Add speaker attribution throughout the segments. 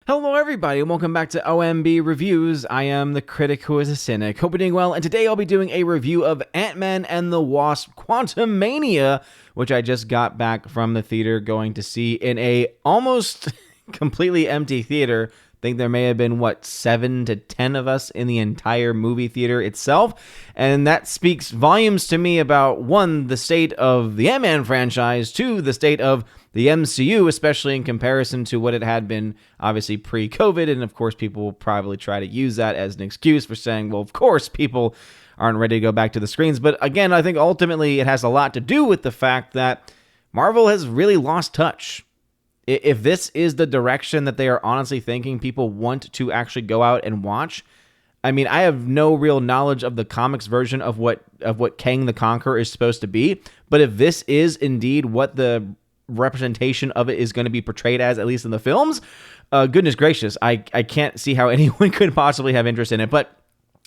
Speaker 1: Hello everybody and welcome back to OMB Reviews. I am the critic who is a cynic. Hope you're doing well, and today I'll be doing a review of Ant-Man and the Wasp Quantumania, which I just got back from the theater going to see in a almost completely empty theater. I think there may have been, 7 to 10 of us in the entire movie theater itself, and that speaks volumes to me about, 1, the state of the Ant-Man franchise, 2, the state of the MCU, especially in comparison to what it had been, obviously, pre-COVID, and of course, people will probably try to use that as an excuse for saying, well, of course, people aren't ready to go back to the screens, but again, I think ultimately it has a lot to do with the fact that Marvel has really lost touch. If this is the direction that they are honestly thinking people want to actually go out and watch, I mean, I have no real knowledge of the comics version of what Kang the Conqueror is supposed to be, but if this is indeed what the representation of it is going to be portrayed as, at least in the films, goodness gracious, I can't see how anyone could possibly have interest in it, but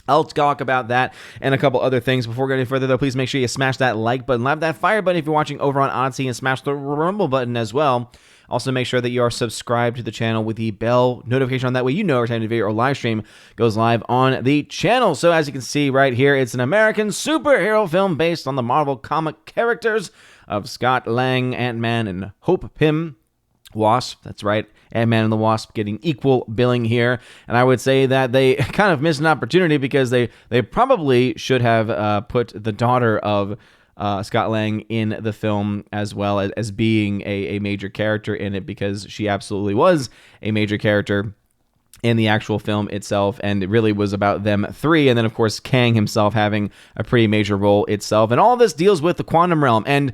Speaker 1: I'll talk about that and a couple other things. Before going any further, though, please make sure you smash that like button, love that fire button if you're watching over on Odyssey, and smash the rumble button as well. Also, make sure that you are subscribed to the channel with the bell notification on. That way you know every time the video or live stream goes live on the channel. So as you can see right here, it's an American superhero film based on the Marvel comic characters of Scott Lang, Ant-Man, and Hope Pym. Wasp, that's right, Ant-Man and the Wasp getting equal billing here, and I would say that they kind of missed an opportunity because they probably should have put the daughter of Scott Lang in the film as well as being a major character in it, because she absolutely was a major character in the actual film itself, and it really was about them three, and then of course Kang himself having a pretty major role itself, and all this deals with the quantum realm. And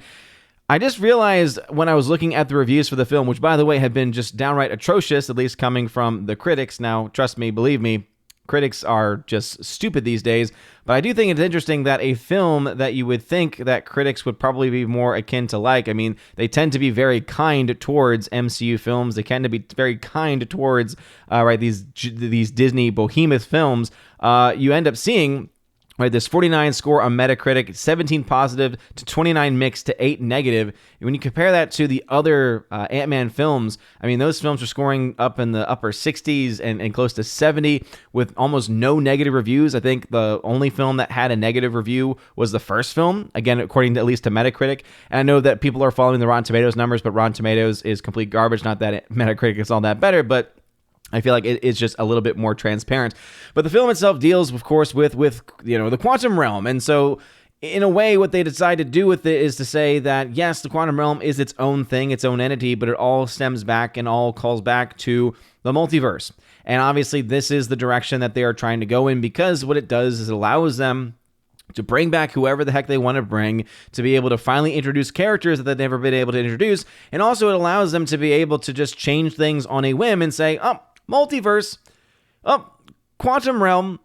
Speaker 1: I just realized when I was looking at the reviews for the film, which by the way have been just downright atrocious, at least coming from the critics. Now, trust me, believe me, critics are just stupid these days, but I do think it's interesting that a film that you would think that critics would probably be more akin to like, I mean, they tend to be very kind towards MCU films, they tend to be very kind towards these Disney behemoth films, you end up seeing this 49 score on Metacritic, 17 positive to 29 mixed to 8 negative. When you compare that to the other Ant-Man films, I mean, those films are scoring up in the upper 60s and close to 70 with almost no negative reviews. I think the only film that had a negative review was the first film, again, according to at least to Metacritic. And I know that people are following the Rotten Tomatoes numbers, but Rotten Tomatoes is complete garbage. Not that Metacritic is all that better, but I feel like it's just a little bit more transparent. But the film itself deals, of course, with the quantum realm. And so, in a way, what they decide to do with it is to say that, yes, the quantum realm is its own thing, its own entity, but it all stems back and all calls back to the multiverse. And obviously, this is the direction that they are trying to go in, because what it does is it allows them to bring back whoever the heck they want to bring, to be able to finally introduce characters that they've never been able to introduce. And also, it allows them to be able to just change things on a whim and say, oh, multiverse, quantum realm.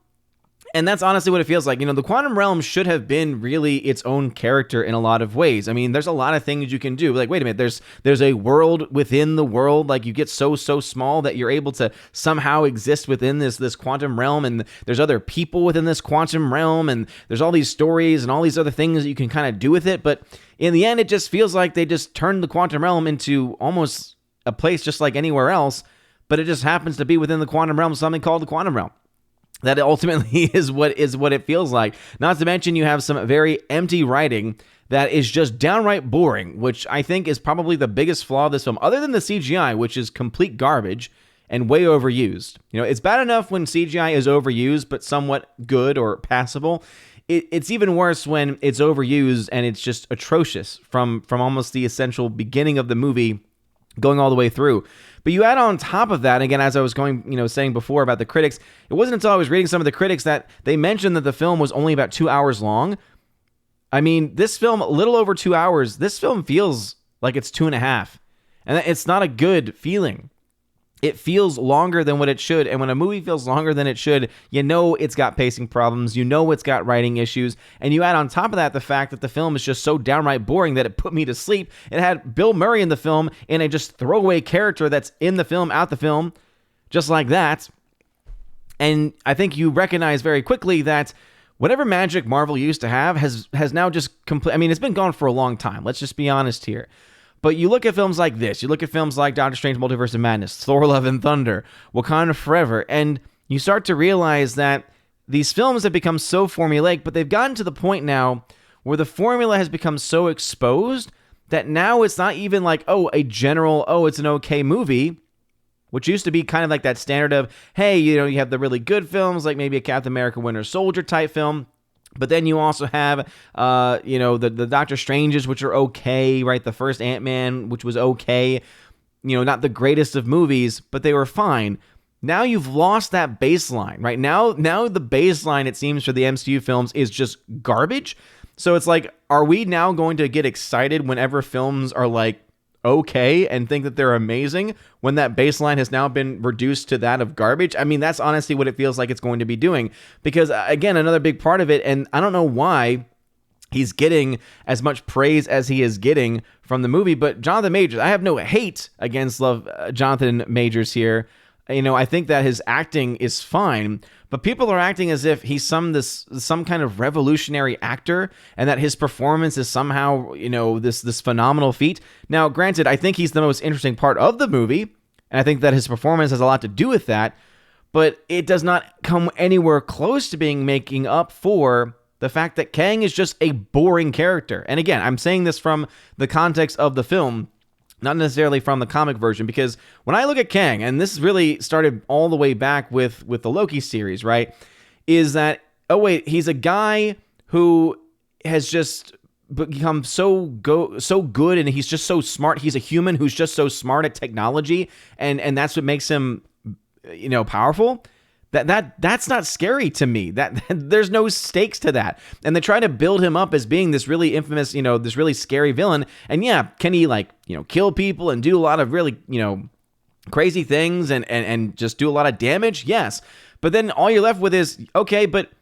Speaker 1: And that's honestly what it feels like. The quantum realm should have been really its own character in a lot of ways. I mean, there's a lot of things you can do. Like, wait a minute, there's a world within the world. Like, you get so small that you're able to somehow exist within this quantum realm, and there's other people within this quantum realm, and there's all these stories and all these other things that you can kind of do with it. But in the end, it just feels like they just turned the quantum realm into almost a place just like anywhere else, but it just happens to be within the quantum realm, something called the quantum realm. That ultimately is what it feels like. Not to mention, you have some very empty writing that is just downright boring, which I think is probably the biggest flaw of this film, other than the CGI, which is complete garbage and way overused. It's bad enough when CGI is overused, but somewhat good or passable. It's even worse when it's overused and it's just atrocious from almost the essential beginning of the movie going all the way through. But you add on top of that, again, as I was saying before about the critics, it wasn't until I was reading some of the critics that they mentioned that the film was only about 2 hours long. I mean, this film, a little over 2 hours, this film feels like it's 2.5. And it's not a good feeling. It feels longer than what it should, and when a movie feels longer than it should, it's got pacing problems, it's got writing issues, and you add on top of that the fact that the film is just so downright boring that it put me to sleep. It had Bill Murray in the film in a just throwaway character that's in the film, out the film, just like that. And I think you recognize very quickly that whatever magic Marvel used to have has now just it's been gone for a long time. Let's just be honest here. But you look at films like this, you look at films like Doctor Strange Multiverse of Madness, Thor Love and Thunder, Wakanda Forever, and you start to realize that these films have become so formulaic, but they've gotten to the point now where the formula has become so exposed that now it's not even like, a general, it's an okay movie, which used to be kind of like that standard of, hey, you have the really good films, like maybe a Captain America Winter Soldier type film. But then you also have, the Doctor Stranges, which are okay, right? The first Ant-Man, which was okay, not the greatest of movies, but they were fine. Now you've lost that baseline, right? Now the baseline, it seems, for the MCU films is just garbage. So it's like, are we now going to get excited whenever films are like okay and think that they're amazing when that baseline has now been reduced to that of garbage? I mean, that's honestly what it feels like it's going to be doing. Because again, another big part of it, and I don't know why he's getting as much praise as he is getting from the movie, but Jonathan Majors, I have no hate against Jonathan Majors here. I think that his acting is fine, but people are acting as if he's some kind of revolutionary actor and that his performance is somehow, this phenomenal feat. Now, granted, I think he's the most interesting part of the movie, and I think that his performance has a lot to do with that, but it does not come anywhere close to making up for the fact that Kang is just a boring character. And again, I'm saying this from the context of the film, not necessarily from the comic version, because when I look at Kang, and this really started all the way back with the Loki series, right, is that, he's a guy who has just become so good, and he's just so smart. He's a human who's just so smart at technology, and that's what makes him, powerful. That's not scary to me. That there's no stakes to that. And they try to build him up as being this really infamous, this really scary villain. And yeah, can he kill people and do a lot of really, crazy things and just do a lot of damage? Yes. But then all you're left with is, okay, but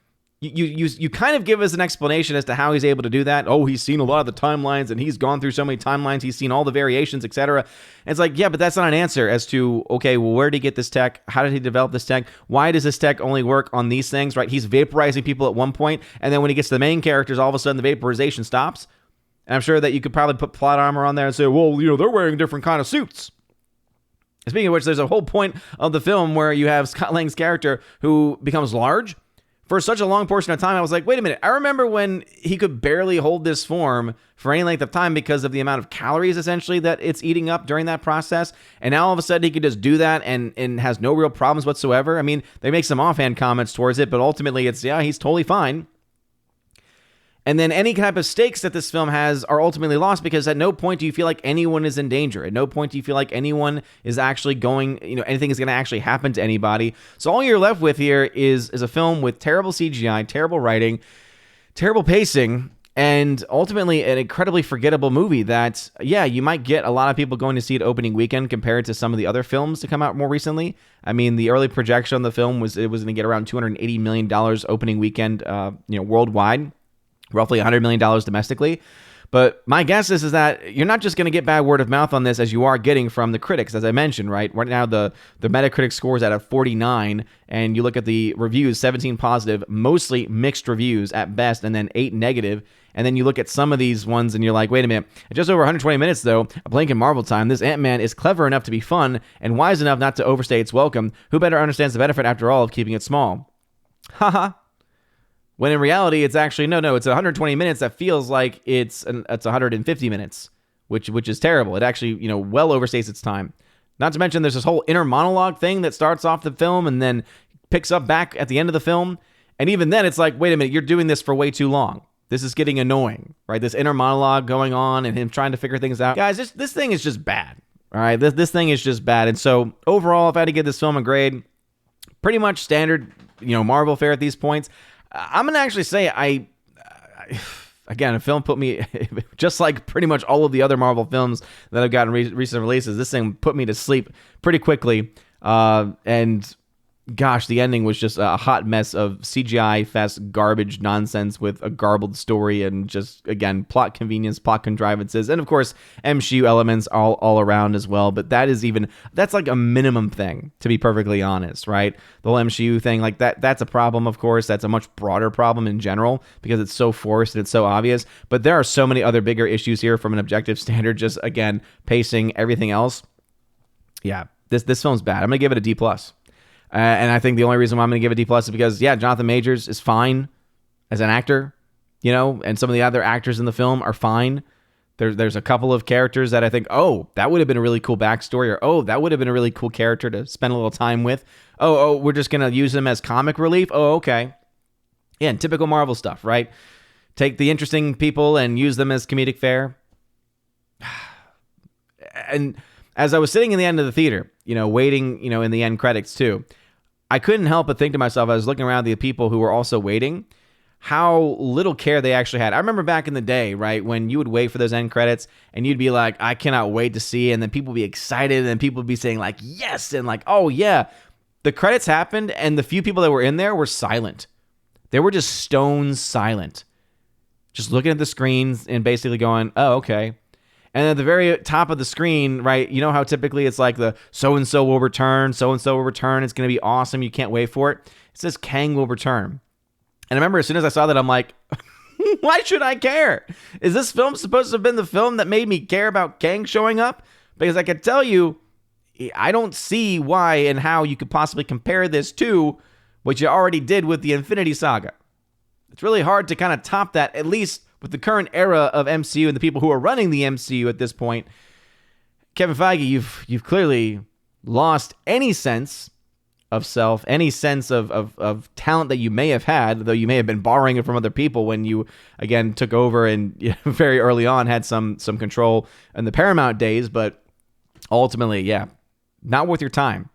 Speaker 1: you kind of give us an explanation as to how he's able to do that. He's seen a lot of the timelines and he's gone through so many timelines. He's seen all the variations, etc. And it's like, yeah, but that's not an answer as to, okay, well, where did he get this tech? How did he develop this tech? Why does this tech only work on these things, right? He's vaporizing people at one point, and then when he gets to the main characters, all of a sudden the vaporization stops. And I'm sure that you could probably put plot armor on there and say, well, they're wearing different kind of suits. Speaking of which, there's a whole point of the film where you have Scott Lang's character who becomes large. For such a long portion of time, I was like, wait a minute. I remember when he could barely hold this form for any length of time because of the amount of calories, essentially, that it's eating up during that process. And now all of a sudden he could just do that and has no real problems whatsoever. I mean, they make some offhand comments towards it, but ultimately it's, yeah, he's totally fine. And then any type of stakes that this film has are ultimately lost because at no point do you feel like anyone is in danger. At no point do you feel like anyone is actually going, anything is going to actually happen to anybody. So all you're left with here is a film with terrible CGI, terrible writing, terrible pacing, and ultimately an incredibly forgettable movie that, yeah, you might get a lot of people going to see it opening weekend compared to some of the other films to come out more recently. I mean, the early projection on the film was it was going to get around $280 million opening weekend, worldwide. Roughly $100 million domestically. But my guess is that you're not just going to get bad word of mouth on this as you are getting from the critics, as I mentioned, right? Right now, the Metacritic score is at a 49, and you look at the reviews, 17 positive, mostly mixed reviews at best, and then 8 negative. And then you look at some of these ones, and you're like, wait a minute. At just over 120 minutes, though, a blink in Marvel time, this Ant-Man is clever enough to be fun and wise enough not to overstay its welcome. Who better understands the benefit, after all, of keeping it small? Haha. When in reality, it's actually, no, it's 120 minutes that feels like it's 150 minutes, which is terrible. It actually, well overstays its time. Not to mention there's this whole inner monologue thing that starts off the film and then picks up back at the end of the film. And even then, it's like, wait a minute, you're doing this for way too long. This is getting annoying, right? This inner monologue going on and him trying to figure things out. Guys, this thing is just bad, all right? This thing is just bad. And so overall, if I had to give this film a grade, pretty much standard, Marvel fare at these points. I'm going to actually say again, a film put me, just like pretty much all of the other Marvel films that have gotten recent releases, this thing put me to sleep pretty quickly. And gosh, the ending was just a hot mess of CGI fest garbage nonsense with a garbled story and just, again, plot convenience, plot contrivances, and of course, MCU elements all around as well. But that's like a minimum thing, to be perfectly honest, right? The whole MCU thing, like that's a problem, of course. That's a much broader problem in general because it's so forced and it's so obvious. But there are so many other bigger issues here from an objective standard, just, again, pacing, everything else. Yeah, this film's bad. I'm going to give it a D+. And I think the only reason why I'm going to give it a D+ is because, yeah, Jonathan Majors is fine as an actor, and some of the other actors in the film are fine. There's a couple of characters that I think, oh, that would have been a really cool backstory, or, oh, that would have been a really cool character to spend a little time with. Oh, we're just going to use them as comic relief? Oh, okay. Yeah, and typical Marvel stuff, right? Take the interesting people and use them as comedic fare. And as I was sitting in the end of the theater, waiting, in the end credits too, I couldn't help but think to myself, I was looking around the people who were also waiting, how little care they actually had. I remember back in the day, right, when you would wait for those end credits and you'd be like, I cannot wait to see it. And then people would be excited and then people would be saying like, yes. And like, oh yeah, the credits happened and the few people that were in there were silent. They were just stone silent, just looking at the screens and basically going, oh, okay. And at the very top of the screen, right, you know how typically it's like the so-and-so will return, it's going to be awesome, you can't wait for it. It says Kang will return. And I remember as soon as I saw that, I'm like, why should I care? Is this film supposed to have been the film that made me care about Kang showing up? Because I can tell you, I don't see why and how you could possibly compare this to what you already did with the Infinity Saga. It's really hard to kind of top that, at least with the current era of MCU and the people who are running the MCU at this point. Kevin Feige, you've clearly lost any sense of self, any sense of talent that you may have had, though you may have been borrowing it from other people when you, again, took over and very early on had some control in the Paramount days. But ultimately, yeah, not worth your time.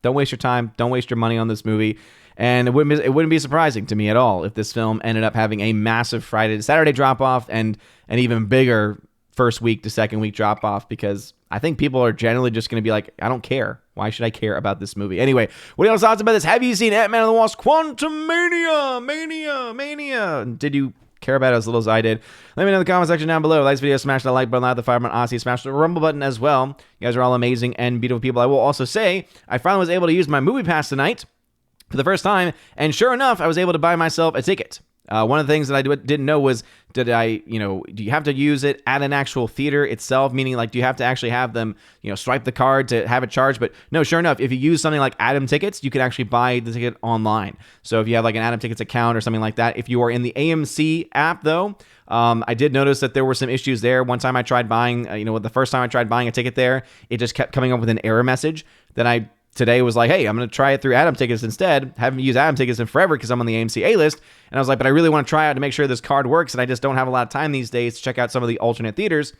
Speaker 1: Don't waste your time. Don't waste your money on this movie. And it wouldn't be surprising to me at all if this film ended up having a massive Friday to Saturday drop-off and an even bigger first week to second week drop-off, because I think people are generally just going to be like, I don't care. Why should I care about this movie? Anyway, what are your thoughts about this? Have you seen Ant-Man and the Wasp Quantumania? Mania. Did you care about it as little as I did? Let me know in the comment section down below. Like this video, smash the like button, like the fire button, honestly, smash the rumble button as well. You guys are all amazing and beautiful people. I will also say, I finally was able to use my movie pass tonight for the first time, and sure enough, I was able to buy myself a ticket. One of the things that I didn't know was, do you have to use it at an actual theater itself? Meaning, like, do you have to actually have them, swipe the card to have it charged? But no, sure enough, if you use something like Atom Tickets, you can actually buy the ticket online. So if you have like an Atom Tickets account or something like that, if you are in the AMC app though, I did notice that there were some issues there. One time I tried buying, the first time I tried buying a ticket there, it just kept coming up with an error message. Then I today was like, hey, I'm going to try it through Atom Tickets instead. Haven't used Atom Tickets in forever because I'm on the AMC A-list. And I was like, but I really want to try out to make sure this card works. And I just don't have a lot of time these days to check out some of the alternate theaters.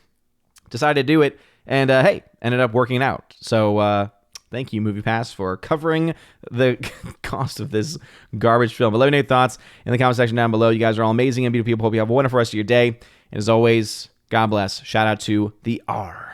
Speaker 1: Decided to do it. And hey, ended up working out. So thank you, MoviePass, for covering the cost of this garbage film. But let me know your thoughts in the comment section down below. You guys are all amazing and beautiful people. Hope you have a wonderful rest of your day. And as always, God bless. Shout out to the R.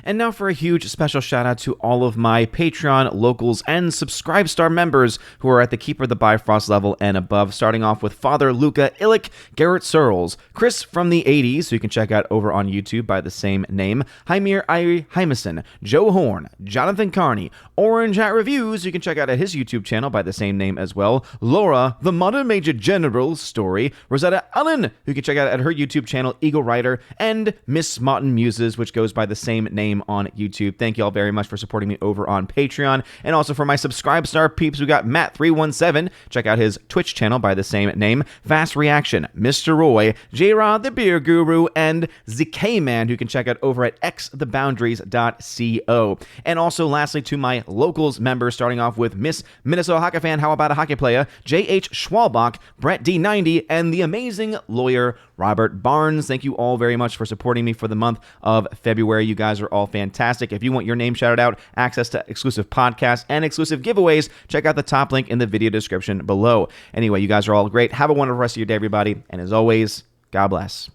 Speaker 1: And now for a huge special shout out to all of my Patreon, locals, and Subscribe Star members who are at the Keeper of the Bifrost level and above, starting off with Father Luca Illick, Garrett Searles, Chris from the 80s, who you can check out over on YouTube by the same name, Hymir Irie Hymason, Joe Horn, Jonathan Carney, Orange Hat Reviews, you can check out at his YouTube channel by the same name as well, Laura, The Modern Major General Story, Rosetta Allen, who you can check out at her YouTube channel, Eagle Rider, and Miss Martin Muses, which goes by the same name name on YouTube. Thank you all very much for supporting me over on Patreon. And also for my Subscribe Star peeps, we got Matt317. Check out his Twitch channel by the same name. Fast Reaction, Mr. Roy, J-Rod the Beer Guru, and ZK-Man, who you can check out over at xtheboundaries.co. And also, lastly, to my locals members, starting off with Miss Minnesota Hockey Fan, How About a Hockey Player, J.H. Schwalbach, Brett D90, and the amazing lawyer Robert Barnes. Thank you all very much for supporting me for the month of February. You guys are all fantastic. If you want your name shouted out, access to exclusive podcasts, and exclusive giveaways, check out the top link in the video description below. Anyway, you guys are all great. Have a wonderful rest of your day, everybody. And as always, God bless.